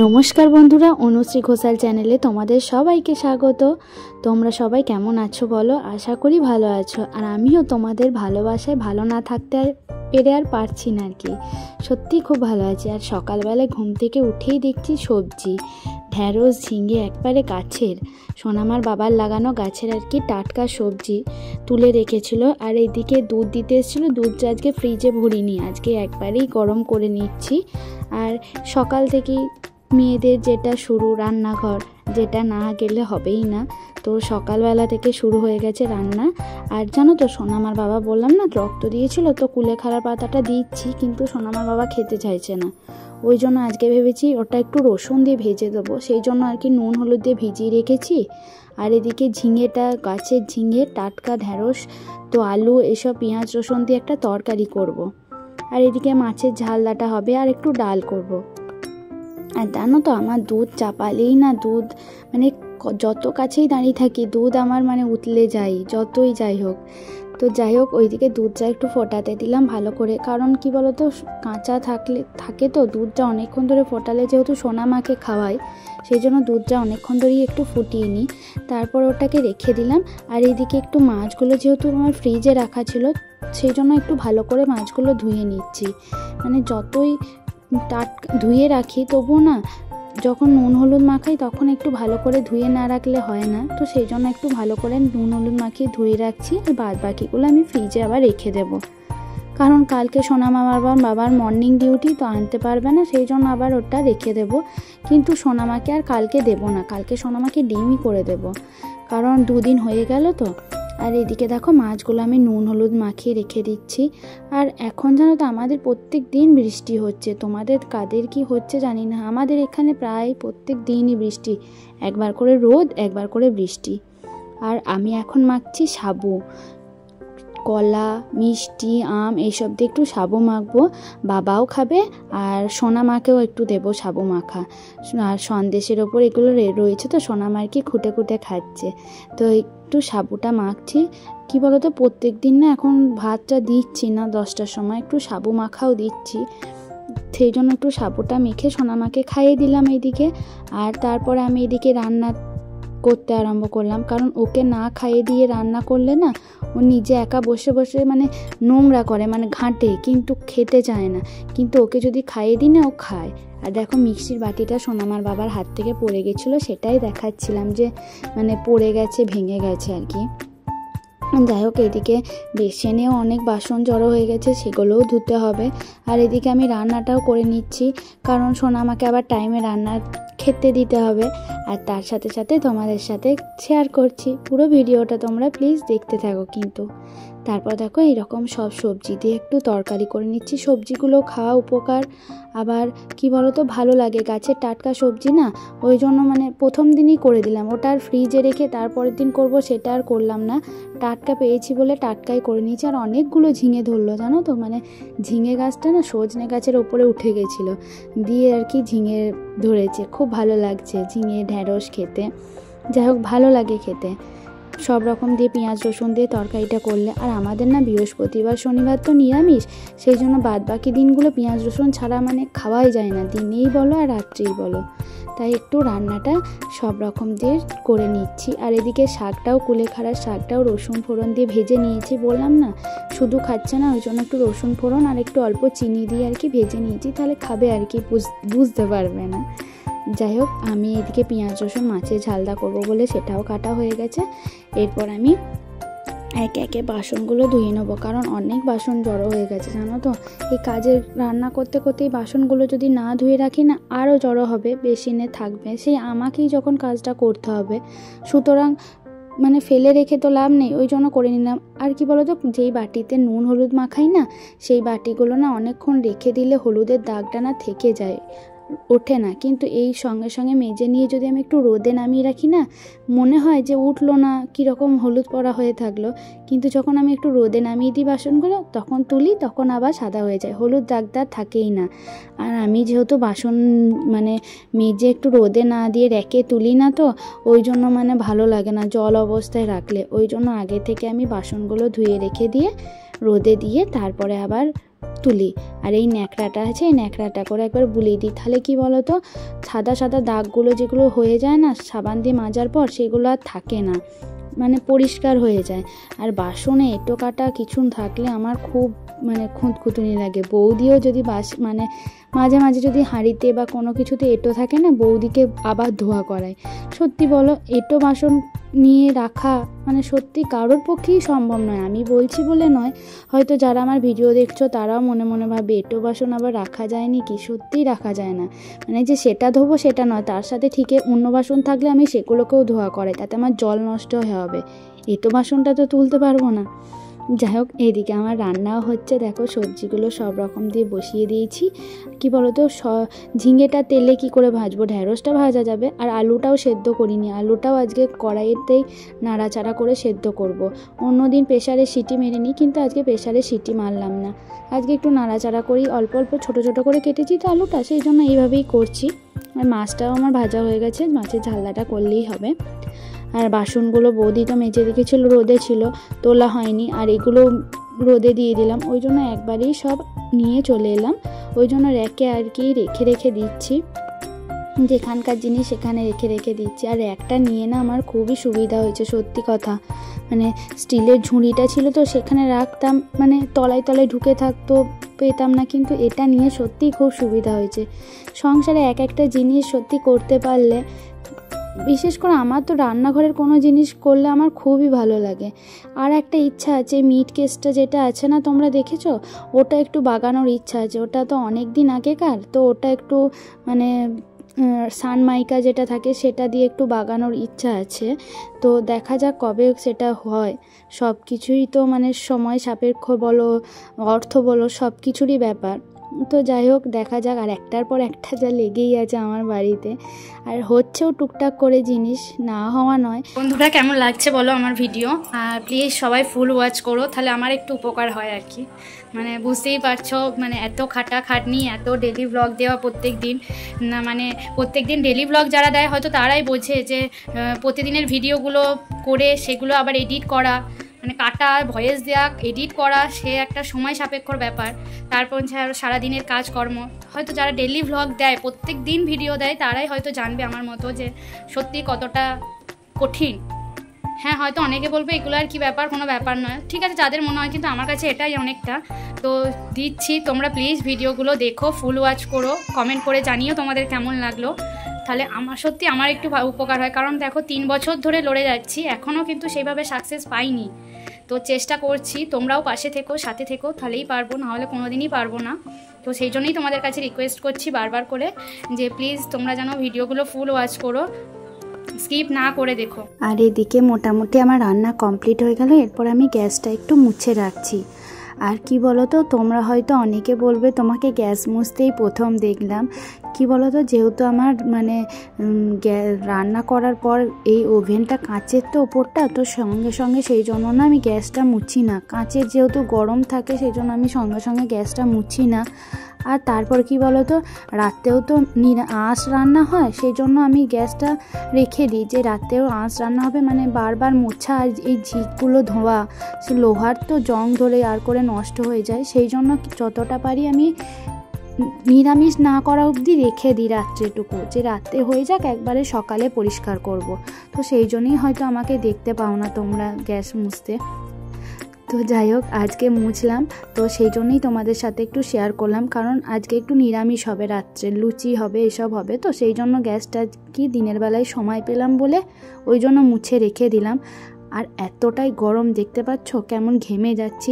নমস্কার বন্ধুরা, অনুশ্রী ঘোষাল চ্যানেলে তোমাদের সবাইকে স্বাগত। তোমরা সবাই কেমন আছো বলো? আশা করি ভালো আছো। আর আমিও তোমাদের ভালোবাসায় ভালো না থাকতে পেরে আর পারছি না আর কি। সত্যি খুব ভালো আছি। আর সকালবেলায় ঘুম থেকে উঠেই দেখছি সবজি, ঢ্যাঁড়স, ঝিঙে একবারে গাছের, সোনামার বাবার লাগানো গাছের আর কি টাটকা সবজি তুলে রেখেছিল। আর এদিকে দুধ দিতে এসেছিলো, দুধটা আজকে ফ্রিজে ভরিনি, আজকে একবারেই গরম করে নিচ্ছি। আর সকাল থেকেই মেয়েদের যেটা শুরু, রান্নাঘর, যেটা না গেলে হবেই না, তো সকালবেলা থেকে শুরু হয়ে গেছে রান্না। আর জানো তো, সোনামার বাবা বললাম না রক্ত দিয়েছিল, তো কুলেখাড়ার পাতাটা দিচ্ছি, কিন্তু সোনামার বাবা খেতে চাইছে না। ওই জন্য আজকে ভেবেছি ওটা একটু রসুন দিয়ে ভেজে দেবো, সেই জন্য আর কি নুন হলুদ দিয়ে ভিজিয়ে রেখেছি। আর এদিকে ঝিঙেটা, গাছের ঝিঙে, টাটকা ঢ্যাঁড়স, তো আলু, এসব পেঁয়াজ রসুন দিয়ে একটা তরকারি করব। আর এদিকে মাছের ঝালদাটা হবে, আর একটু ডাল করব। আর জানো তো, আমার দুধ চাপালেই না, দুধ মানে যত কাছেই দাঁড়িয়ে থাকি দুধ আমার মানে উতলে যাই, যতই যাই হোক। তো যাই হোক, ওইদিকে দুধটা একটু ফোটাতে দিলাম ভালো করে, কারণ কি বলো তো, কাঁচা থাকে তো দুধটা অনেকক্ষণ ধরে ফোটালে, যেহেতু সোনামাকে খাওয়াই, সেই জন্য দুধটা অনেকক্ষণ ধরেই একটু ফুটিয়ে নিই, তারপর ওটাকে রেখে দিলাম। আর এইদিকে একটু মাছগুলো যেহেতু আমার ফ্রিজে রাখা ছিল, সেই জন্য একটু ভালো করে মাছগুলো ধুয়ে নিচ্ছি। মানে যতই ধুয়ে রাখি তবুও না, যখন নুন হলুদ মাখাই তখন একটু ভালো করে ধুয়ে না রাখলে হয় না, তো সেই জন্য একটু ভালো করে নুন হলুদ মাখিয়ে ধুয়ে রাখছি। আর বাদ বাকিগুলো আমি ফ্রিজে আবার রেখে দেব, কারণ কালকে সোনামার বাবার মর্নিং ডিউটি, তো আনতে পারবে না, সেই জন্য আবার ওটা রেখে দেব। কিন্তু সোনামাকে আর কালকে দেব না, কালকে সোনামাকে ডিমই করে দেব, কারণ দুদিন হয়ে গেল তো। আর এদিকে দেখো, মাছগুলো আমি নুন হলুদ মাখিয়ে রেখে দিচ্ছি। আর এখন জানো তো, আমাদের প্রত্যেক দিন বৃষ্টি হচ্ছে, তোমাদের কাদের কি হচ্ছে জানি না, আমাদের এখানে প্রায় প্রত্যেক দিনই বৃষ্টি, একবার করে রোদ, একবার করে বৃষ্টি। আর আমি এখন মাখছি সাবু, কলা, মিষ্টি, আম এইসব দিয়ে একটু সাবু মাখবো, বাবাও খাবে আর সোনামাকেও একটু দেবো সাবু মাখা। আর সন্দেশের ওপর এগুলো রয়েছে, তো সোনামার কি খুঁটে খুঁটে খাচ্ছে, তো একটু সাবুটা মাখছি। কি বলো তো, প্রত্যেক দিন না এখন ভাতটা দিচ্ছি না 10টার সময়, একটু সাবু মাখাও দিচ্ছি, সেই জন্য একটু সাবুটা মেখে সোনামাকে খাইয়ে দিলাম এইদিকে। আর তারপরে আমি এদিকে রান্না করতে আরম্ভ করলাম, কারণ ওকে না খাইয়ে দিয়ে রান্না করলে না, ও নিজে একা বসে বসে মানে নোংরা করে, মানে ঘাঁটে, কিন্তু খেতে চায় না। কিন্তু ওকে যদি খাইয়ে দিই না, ও খায়। আর দেখো, মিক্সির বাটিটা সোনামার বাবার হাত থেকে পড়ে গেছিলো, সেটাই দেখাচ্ছিলাম যে মানে পড়ে গেছে, ভেঙে গেছে আর কি। যাই হোক, এদিকে বেসিনেও অনেক বাসন জড়ো হয়ে গেছে, সেগুলোও ধুতে হবে। আর এদিকে আমি রান্নাটাও করে নিচ্ছি, কারণ সোনামাকে আবার টাইমে রান্না খেতে দিতে হবে। আর তার সাথে সাথে তোমাদের সাথে শেয়ার করছি, পুরো ভিডিওটা তোমরা প্লিজ দেখতে থাকো কিন্তু। তারপর দেখো, এইরকম সব সবজি দিয়ে একটু তরকারি করে নিচ্ছি। সবজিগুলো খাওয়া উপকার, আবার কি বলো তো, ভালো লাগে, গাছের টাটকা সবজি না, ওই জন্য মানে প্রথম দিনই করে দিলাম, ওটা আর ফ্রিজে রেখে তারপরের দিন করব সেটা আর করলাম না, টাটকা পেয়েছি বলে টাটকাই করে নিয়েছি। আর অনেকগুলো ঝিঙে ধরলো জানো তো, মানে ঝিঙে গাছটা না সজনে গাছের ওপরে উঠে গেছিলো, দিয়ে আর কি ঝিঙে ধরেছে, খুব ভালো লাগছে ঝিঙে ঢ্যাঁড়স খেতে। যাই হোক, ভালো লাগে খেতে সব রকম দিয়ে, পেঁয়াজ রসুন দিয়ে তরকারিটা করলে। আর আমাদের না বৃহস্পতিবার শনিবার তো নিরামিষ, সেই জন্য বাদ বাকি দিনগুলো পেঁয়াজ রসুন ছাড়া মানে খাওয়াই যায় না, দিনেই বলো আর রাত্রেই বলো, তাই একটু রান্নাটা সব রকম দিয়ে করে নিচ্ছি। আর এদিকে শাকটাও, কুলেখাড়ার শাকটাও রসুন ফোড়ন দিয়ে ভেজে নিয়েছি, বললাম না শুধু খাচ্ছে না, ওই জন্য একটু রসুন ফোড়ন আর একটু অল্প চিনি দিয়ে আর কি ভেজে নিয়েছি, তাহলে খাবে আর কি, বুঝতে পারবে না। যাই হোক, আমি এদিকে পেঁয়াজ রসুন মাছের ঝালদা করবো বলে সেটাও কাটা হয়ে গেছে। এরপর আমি একে একে বাসনগুলো ধুয়ে নেবো, কারণ অনেক বাসন জড়ো হয়ে গেছে জানো তো। এই কাজের রান্না করতে করতে এই বাসনগুলো যদি না ধুয়ে রাখি না, আরও জড়ো হবে, বেসিনে থাকবে, সেই আমাকেই যখন কাজটা করতে হবে, সুতরাং মানে ফেলে রেখে তো লাভ নেই, ওই জন্য করে নিলাম। আর কি বলো তো, যেই বাটিতে নুন হলুদ মাখাই না, সেই বাটিগুলো না অনেকক্ষণ রেখে দিলে হলুদের দাগটা না থেকে যায়, ওঠে না, কিন্তু এই সঙ্গে সঙ্গে মেজে নিয়ে যদি আমি একটু রোদে নামিয়ে রাখি না, মনে হয় যে উঠলো না, কীরকম হলুদ পড়া হয়ে থাকলো, কিন্তু যখন আমি একটু রোদে নামিয়ে দিই বাসনগুলো, তখন তুলি, তখন আবার সাদা হয়ে যায়, হলুদ দাগদার থাকেই না। আর আমি যেহেতু বাসন মানে মেজে একটু রোদে না দিয়ে রেখে তুলি না, তো ওই জন্য মানে ভালো লাগে না জল অবস্থায় রাখলে, ওই জন্য আগে থেকে আমি বাসনগুলো ধুয়ে রেখে দিয়ে রোদে দিয়ে তারপরে আবার তুলি, আর এই ন্যাকড়াটা আছে এই ন্যাকড়াটা করে একবার বুলিয়ে দিই। তাহলে কি বলো তো, সাদা সাদা দাগগুলো যেগুলো হয়ে যায় না সাবান দিয়ে মাজার পর, সেগুলো আর থাকে না, মানে পরিষ্কার হয়ে যায়। আর বাসনে এঁটো কাটা কিছু থাকলে আমার খুব মানে খুঁতখুঁতুনি লাগে। বৌদিও যদি মানে মাঝে মাঝে যদি হাঁড়িতে বা কোনো কিছুতে এঁটো থাকে না, বৌদিকে আবার ধোয়া করায়। সত্যি বলো, এঁটো বাসন নিয়ে রাখা মানে সত্যি কারোর পক্ষেই সম্ভব নয়। আমি বলছি বলে নয়, হয়তো যারা আমার ভিডিও দেখছো তারাও মনে মনে ভাবে এঁটো বাসন আবার রাখা যায়নি কি, সত্যিই রাখা যায় না। মানে যে সেটা ধোবো সেটা নয়, তার সাথে ঠিক অন্য বাসন থাকলে আমি সেগুলোকেও ধোয়া করাই, তাতে আমার জল নষ্ট হবে, এঁটো বাসনটা তো তুলতে পারবো না। যাই হোক, এইদিকে আমার রান্নাও হচ্ছে। দেখো সবজিগুলো সব রকম দিয়ে বসিয়ে দিয়েছি। কি বলো তো, ঝিঙেটা তেলে কি করে ভাজবো, ঢ্যাঁড়সটা ভাজা যাবে, আর আলুটাও সেদ্ধ করিনি, আলুটাও আজকে কড়াইতেই নাড়াচাড়া করে সেদ্ধ করব। অন্যদিন প্রেসারে সিটি মেরে নিই, কিন্তু আজকে প্রেসারে সিটি মারলাম না, আজকে একটু নাড়াচাড়া করি। অল্প অল্প ছোটো ছোটো করে কেটেছি তো আলুটা, সেই জন্য এইভাবেই করছি। আর মাছটাও আমার ভাজা হয়ে গেছে, মাছের ঝালনাটা করলেই হবে। আর বাসনগুলো বৌদি তো মেজে রেখেছিল, রোদে ছিল, তোলা হয়নি, আর এগুলো রোদে দিয়ে দিলাম, ওই জন্য একবারেই সব নিয়ে চলে এলাম। ওই জন্য র্যাকে আর কি রেখে রেখে দিচ্ছি, যেখানকার জিনিস সেখানে রেখে রেখে দিচ্ছি। আর র্যাকটা নিয়ে না আমার খুবই সুবিধা হয়েছে, সত্যি কথা। মানে স্টিলের ঝুড়িটা ছিল তো সেখানে রাখতাম, মানে তলায় তলায় ঢুকে থাকতো, পেতাম না, কিন্তু এটা নিয়ে সত্যিই খুব সুবিধা হয়েছে। সংসারে এক একটা জিনিস সত্যি করতে পারলে, বিশেষ করে আমার তো রান্নাঘরের কোনো জিনিস করলে আমার খুবই ভালো লাগে। আর একটা ইচ্ছা আছে, মিট কেসটা যেটা আছে না, তোমরা দেখেছো, ওটা একটু বাগানোর ইচ্ছা আছে। ওটা তো অনেক দিন আগেকার, তো ওটা একটু মানে সানমাইকা যেটা থাকে সেটা দিয়ে একটু বাগানোর ইচ্ছা আছে। তো দেখা যাক কবে সেটা হয়। সব কিছুই তো মানে সময় সাপেক্ষ বলো, অর্থ বলো, সব কিছুরই ব্যাপার। তো যাই হোক, দেখা যাক। আর একটার পর একটা যা লেগেই আছে আমার বাড়িতে, আর হচ্ছেও টুকটাক করে জিনিস, না হওয়া নয়। বন্ধুরা, কেমন লাগছে বলো আমার ভিডিও, আর প্লিজ সবাই ফুল ওয়াচ করো, তাহলে আমার একটু উপকার হয় আর কি। মানে বুঝতেই পারছো, মানে এত খাটাখাটনি, এত ডেলি ব্লগ দেওয়া প্রত্যেক দিন না, মানে প্রত্যেক দিন ডেলি ব্লগ যারা দেয় হয়তো তারাই বোঝে যে প্রতিদিনের ভিডিওগুলো করে সেগুলো আবার এডিট করা, মানে কাটা, ভয়েস দেওয়া, এডিট করা, সে একটা সময় সাপেক্ষর ব্যাপার। তারপর সারাদিনের কাজকর্ম, হয়তো যারা ডেলি ভ্লগ দেয়, প্রত্যেক দিন ভিডিও দেয়, তারাই হয়তো জানবে আমার মতো যে সত্যি কতটা কঠিন। হ্যাঁ, হয়তো অনেকে বলবে এগুলো আর কি ব্যাপার, কোনো ব্যাপার নয়, ঠিক আছে যাদের মনে হয়, কিন্তু আমার কাছে এটাই অনেকটা। তো দিচ্ছি, তোমরা প্লিজ ভিডিওগুলো দেখো, ফুল ওয়াচ করো, কমেন্ট করে জানিও তোমাদের কেমন লাগলো, তাহলে আমার সত্যি আমার একটু উপকার হয়। কারণ দেখো 3 বছর ধরে লড়ে যাচ্ছি, এখনও কিন্তু সেইভাবে সাকসেস পাইনি। তো চেষ্টা করছি, তোমরাও পাশে থেকো, সাথে থেকো, তাহলেই পারবো, নাহলে কোনো দিনই পারবো না। তো সেই জন্যই তোমাদের কাছে রিকোয়েস্ট করছি বারবার করে যে প্লিজ তোমরা যেন ভিডিওগুলো ফুল ওয়াচ করো, স্কিপ না করে দেখো। আর এদিকে মোটামুটি আমার রান্না কমপ্লিট হয়ে গেল, এরপর আমি গ্যাসটা একটু মুছে রাখছি। আর কি বলো তো, তোমরা হয়তো অনেকে বলবে তোমাকে গ্যাস মুছতেই প্রথম দেখলাম। কি বলো তো, যেহেতু আমার মানে রান্না করার পর এই ওভেনটা কাঁচের তো ওপরটা, তো সঙ্গে সঙ্গে সেই জন্য না আমি গ্যাসটা মুছি না, কাঁচের যেহেতু গরম থাকে সেই জন্য আমি সঙ্গে সঙ্গে গ্যাসটা মুছি না। আর তারপর কি বলো তো, রাতেও তো আঁশ রান্না হয়, সেই জন্য আমি গ্যাসটা রেখে দিই যে রাতেও আঁশ রান্না হবে, মানে বারবার মোছা আর এই ঝিকগুলো ধোয়া, সে লোহার তো জং ধরে আর করে নষ্ট হয়ে যায়, সেই জন্য যতটা পারি আমি নিরামিষ না করা অবধি রেখে দিই রাত্রেটুকু, যে রাতে হয়ে যাক, একবারে সকালে পরিষ্কার করব। তো সেই জন্যই হয়তো আমাকে দেখতে পাও না তোমরা গ্যাস মুছতে। তো যাই হোক, আজকে মুছলাম, তো সেই জন্যই তোমাদের সাথে একটু শেয়ার করলাম, কারণ আজকে একটু নিরামিষ হবে, রাত্রে লুচি হবে, এসব হবে, তো সেই জন্য গ্যাসটা কি দিনের বেলায় সময় পেলাম বলে ওই জন্য মুছে রেখে দিলাম। আর এতটাই গরম, দেখতে পাচ্ছ কেমন ঘেমে যাচ্ছি,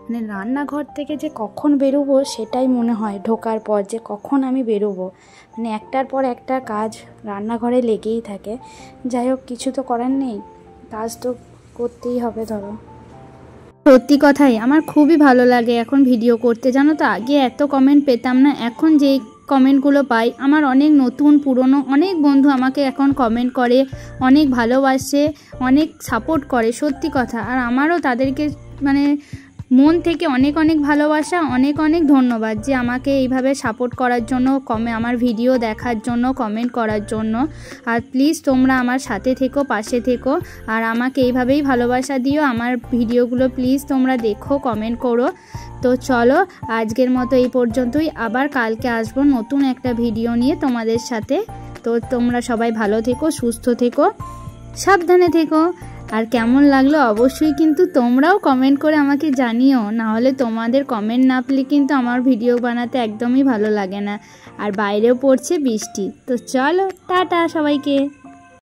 মানে রান্নাঘর থেকে যে কখন বেরোবো সেটাই মনে হয় ঢোকার পর, যে কখন আমি বেরোবো, মানে একটার পর একটা কাজ রান্নাঘরে লেগেই থাকে। যাই হোক, কিছু তো করার নেই, কাজ তো করতেই হবে। ধরো সত্যি কথাই আমার খুবই ভালো লাগে এখন ভিডিও করতে, জানো তো, আগে এত কমেন্ট পেতাম না, এখন যেই কমেন্টগুলো পাই, আমার অনেক নতুন পুরনো অনেক বন্ধু আমাকে এখন কমেন্ট করে, অনেক ভালোবাসে, অনেক সাপোর্ট করে, সত্যি কথা। আর আমারও তাদেরকে মানে মন থেকে অনেক অনেক ভালোবাসা, অনেক অনেক ধন্যবাদ যে আমাকে এইভাবে সাপোর্ট করার জন্য, আমার ভিডিও দেখার জন্য, কমেন্ট করার জন্য। আর প্লিজ তোমরা আমার সাথে থেকো, পাশে থেকো, আর আমাকে এইভাবেই ভালোবাসা দিও, আমার ভিডিওগুলো প্লিজ তোমরা দেখো, কমেন্ট করো। তো চলো আজকের মতো এই পর্যন্তই, আবার কালকে আসবো নতুন একটা ভিডিও নিয়ে তোমাদের সাথে। তো তোমরা সবাই ভালো থেকো, সুস্থ থেকো, সাবধানে থেকো। আর কেমন লাগলো অবশ্যই কিন্তু তোমরাও কমেন্ট করে আমাকে জানিও, না হলে তোমাদের কমেন্ট না পেলে কিন্তু আমার ভিডিও বানাতে একদমই ভালো লাগে না। আর বাইরেও পড়ছে বৃষ্টি। তো চলো টাটা সবাইকে।